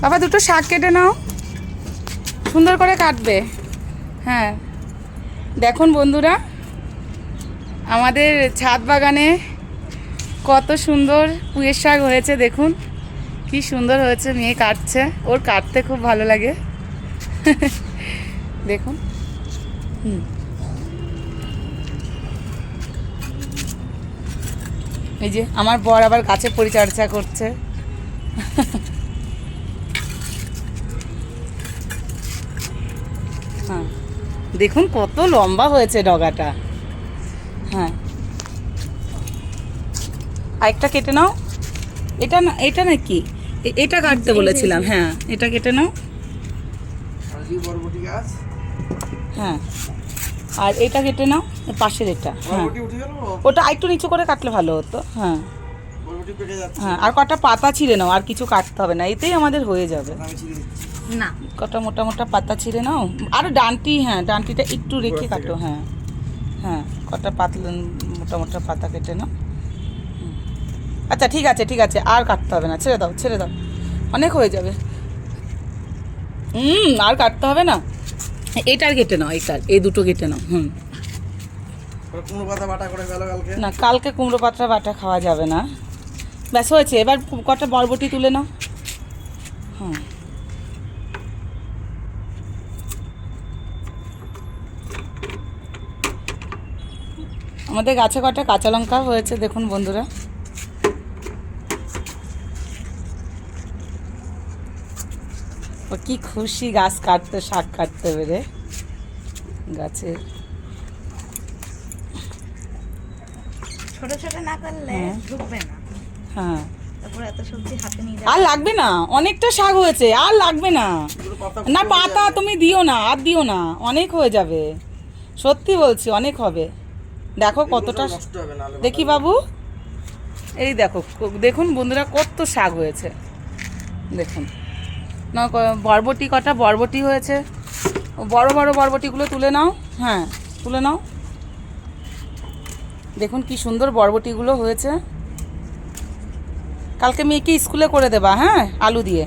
বাবা দুটো শাক কেটে নাও, সুন্দর করে কাটবে। হ্যাঁ দেখুন বন্ধুরা, আমাদের ছাদ বাগানে কত সুন্দর পুঁইয়ের শাক হয়েছে। দেখুন কি সুন্দর হয়েছে, মেয়ে কাটছে, ওর কাটতে খুব ভালো লাগে। দেখুন এই যে আমার বর আবার গাছের পরিচর্যা করছে। হ্যাঁ দেখুন কত লম্বা হয়েছে ডগাটা। হ্যাঁ আরেকটা কেটে নাও। এটা না, এটা নাকি এটা কাটতে বলেছিলাম। হ্যাঁ এটা কেটে নাও। হ্যাঁ আর এটা কেটে নাও, পাশের এটা। হ্যাঁ ওটা একটু নিচু করে কাটলে ভালো হতো। হ্যাঁ হ্যাঁ আর কটা পাতা ছিঁড়ে নাও, আর কিছু কাটতে হবে না, এতেই আমাদের হয়ে যাবে। না কটা মোটা মোটা পাতা ছিঁড়ে নাও, আর ডান্টি, হ্যাঁ ডান্টিটা একটু রেখে কাটো। হ্যাঁ হ্যাঁ কটা পাতলা মোটা মোটা পাতা কেটে নাও। আচ্ছা ঠিক আছে ঠিক আছে, আর কাটতে হবে না, ছেড়ে দাও ছেড়ে দাও, অনেক হয়ে যাবে। আর কাটতে হবে না, এটার কেটে নাও, এটার এই দুটো কেটে নাও। না কালকে কুমড়ো পাতা বাটা খাওয়া যাবে না, ব্যাস হয়েছে। এবার কটা বরবটি তুলে নাও। হ্যাঁ আমাদের গাছে কটা কাঁচা লঙ্কা হয়েছে দেখুন বন্ধুরা। ও কি খুশি গাছ কাটতে, শাক কাটতে পেরে। গাছে ছোট ছোট না করলে ঢুকবে না। হ্যাঁ তারপরে এত সবজি হাতে নিয়ে আর লাগবে না, অনেকটা শাক হয়েছে, আর লাগবে না। না পাতা তুমি দিও না, আর দিও না, অনেক হয়ে যাবে, সত্যি বলছি অনেক হবে। দেখো কতটা, দেখি বাবু, এই দেখো দেখুন বন্ধুরা কত শাক হয়েছে দেখুন। না বরবটি কটা বরবটি হয়েছে, বড় বড় বরবটিগুলো তুলে নাও। হ্যাঁ তুলে নাও, দেখুন কি সুন্দর বরবটিগুলো হয়েছে। কালকে মেয়েকে স্কুলে করে দেবা, হ্যাঁ আলু দিয়ে।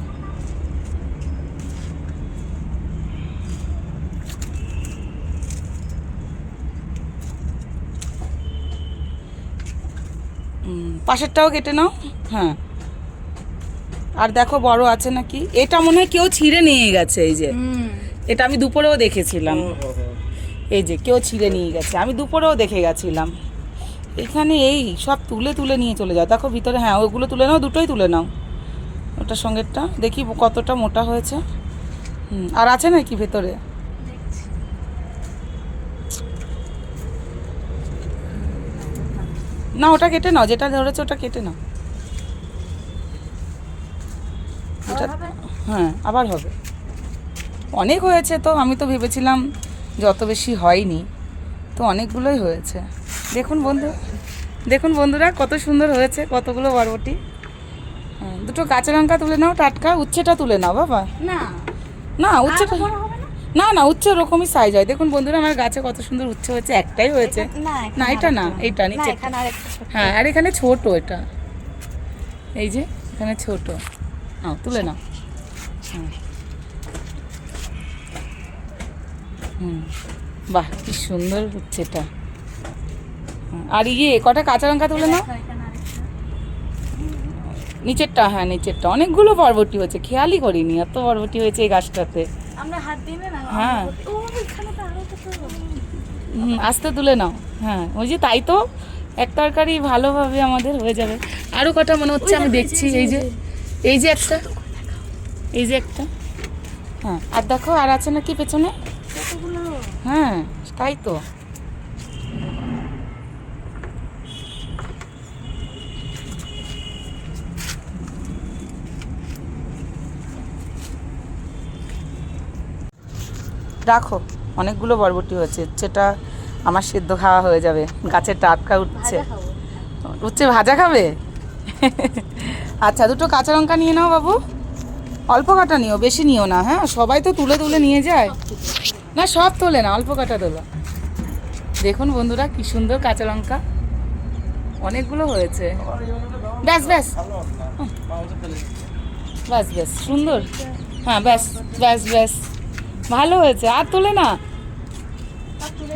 পাশেরটাও কেটে নাও। হ্যাঁ আর দেখো বড় আছে নাকি, এটা মনে হয় কেউ ছিঁড়ে নিয়ে গেছে। এই যে এটা আমি দুপুরেও দেখেছিলাম, এই যে কেউ ছিঁড়ে নিয়ে গেছে, আমি দুপুরেও দেখে গেছিলাম। এখানে এই সব তুলে তুলে নিয়ে চলে যাও, দেখো ভিতরে। হ্যাঁ ওগুলো তুলে নাও, দুটোই তুলে নাও, ওটার সঙ্গেরটা দেখি কতটা মোটা হয়েছে। আর আছে নাকি ভেতরে? না ওটা কেটে নাও, যেটা ধরেছে ওটা কেটে নাও। এটা হ্যাঁ আবার হবে, অনেক হয়েছে তো। আমি তো ভেবেছিলাম যত বেশি হয়নি, তো অনেকগুলোই হয়েছে। দেখুন বন্ধু, দেখুন বন্ধুরা কত সুন্দর হয়েছে, কতগুলো বরবটি। হ্যাঁ দুটো কাঁচা লঙ্কা তুলে নাও, টাটকা। উচ্ছেটা তুলে নাও বাবা। না না উচ্ছেটা, না না উচ্ছে ওরকমই সাইজ হয়। দেখুন বন্ধুরা আমার গাছে কত সুন্দর উচ্ছে হয়েছে, একটাই হয়েছে। না এটা না, এইটা নিচে। হ্যাঁ আর এখানে ছোট, এটা এই যে এখানে ছোট। নাও তুলে নাও। বাহ কি সুন্দর হচ্ছে এটা। আর ইয়ে কটা কাঁচা লঙ্কা তুলে নাও, নিচেরটা। হ্যাঁ নিচেরটা অনেকগুলো বরবটি হয়েছে, খেয়ালই করিনি এত বরবটি হয়েছে এই গাছটাতে। আমরা হাত দিই না। হ্যাঁ ও এখানে তো আরো কত। আস্তে তুলে নাও। হ্যাঁ ওই যে তাই তো, এক তরকারি ভালোভাবে আমাদের হয়ে যাবে। আরও কটা মনে হচ্ছে আমি দেখছি, এই যে এই যে একটা, এই যে একটা। হ্যাঁ আর দেখো আর আছে নাকি পেছনে? হ্যাঁ তাই তো। রাখো, অনেকগুলো বরবটি হয়েছে, সেটা আমার সেদ্ধ খাওয়া হয়ে যাবে। গাছের টাটকা উঠছে, উচ্ছে ভাজা খাবে? আচ্ছা দুটো কাঁচা লঙ্কা নিয়ে নাও বাবু, অল্প কাটা নিও, বেশি নিও না। হ্যাঁ সবাই তো তুলে তুলে নিয়ে যায় না, সব তোলে না, অল্প কাটা তোলো। দেখুন বন্ধুরা কি সুন্দর কাঁচা লঙ্কা, অনেকগুলো হয়েছে। ব্যাস ব্যাস ব্যাস ব্যাস সুন্দর। হ্যাঁ ব্যাস ব্যাস ব্যাস ভালো হয়েছে, আর তোলে না।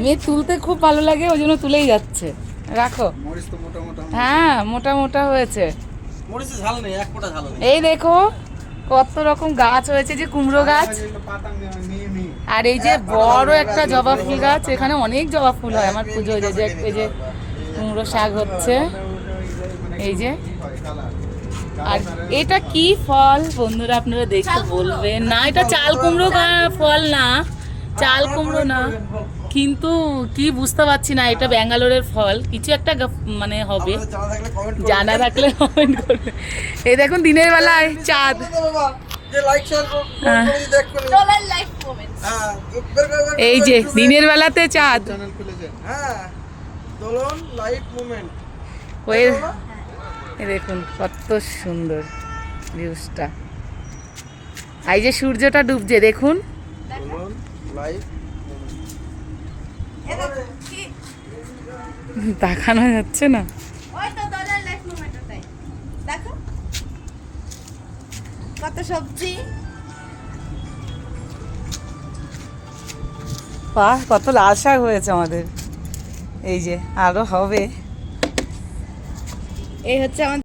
মেয়ে তুলতে খুব ভালো লাগে, ওই জন্য তুলেই যাচ্ছে। রাখো। মরিচ তো মোটা মোটা। হ্যাঁ মোটা মোটা হয়েছে। মরিচে ঝাল নেই, এক ফোঁটা ঝাল নেই। এই দেখো কত রকম গাছ হয়েছে, যে কুমড়ো গাছ, পাতা নিয়ে আর এই যে বড় একটা জবা ফুল গাছ। এখানে অনেক জবা ফুল হয় আমার পুজো, এই যে এই যে কুমড়ো শাক হচ্ছে, এই যে। আর এটা কি ফল বন্ধুরা আপনারা দেখে বলবেন। না এটা চাল কুমড়ো ফল না, চাল কুমড়ো না, কিন্তু কি বুঝতে পারছি না। এটা ব্যাঙ্গালোরের ফল, কিছু একটা মানে হবে, জানা থাকলে কমেন্ট করবে। এই দেখুন দিনের বেলায় চাঁদ। হ্যাঁ। Dollar life moment. এই যে দিনের বেলাতে চাঁদ। চ্যানেল খুলেছেন। হ্যাঁ, দোলন লাইভ মুভমেন্ট। ওই এই দেখুন কত সুন্দর ভিউজটা। এই যে সূর্যটা ডুবছে দেখুন। দোলন লাইভ তাকানো যাচ্ছে না। ওই তো ডলার লাইফ মোমেন্ট ওটাই। দেখো কত সবজি। বাহ কত লাল শাক হয়েছে আমাদের, এই যে আরো হবে। এই হচ্ছে আমাদের